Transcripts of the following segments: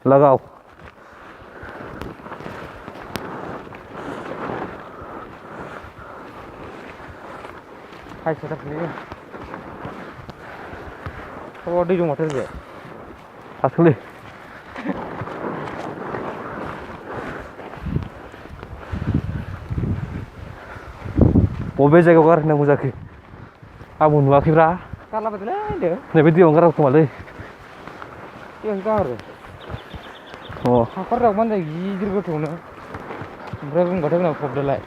Lagaw. Hai setak ni. Oh di rumah terus ya. Asli. बबे जायगायाव गारहैनांगौ जाखो आंबो नुवाखैब्रा Kalau betul ada. नैबे दैयावनो गारहौ खोमालै Yang kau. Hakar dak mana gidir gotono. Oमफ्राय बुंबाथाय उनाव फबदोलाय.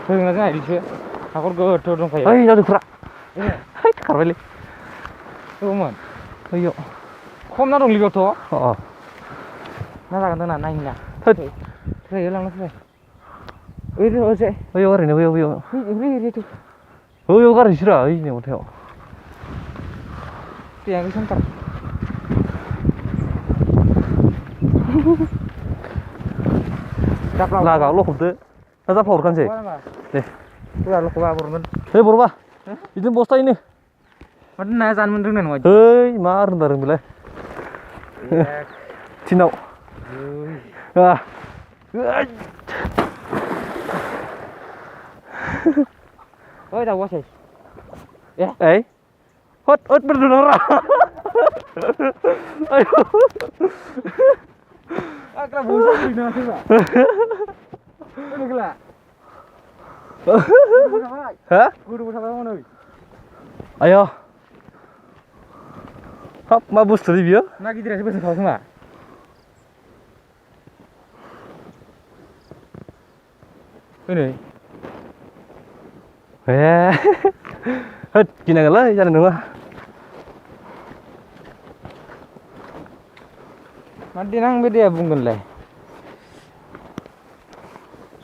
फोरोंना जोंहा बिसो हाखर गोथौ दंखायो। ओइ जादोंफ्रा है खारबायलै दंमोन ओइयाव खम ना दं लिगावथ' अ ना जागोन दोना नायनि ना थोद फै लांना फै ओइ ओसे ओइयाव ओरैनो बैयाव गारहैसैरा ओइ नेवथायाव दैया गोसोमथार लागाव लखबदो ना जाफ्ला हरखानोसै दे दैया लखबा हरगोन है बर'बा बिदिनो बस्थायैनो माथो नाया जानो मोन रोंनाय नङा है मा रोंदा रोंबिलाय थिनाव ओइ दाउआसै eh hot berdua ayo akrab bosok di mana sih pak ini gila hah guru bersama mana ayo hop ma bustu di biyo nah gitu sih besok semua ini hết gini lah jalan dua nanti nang beda ya bungkun lah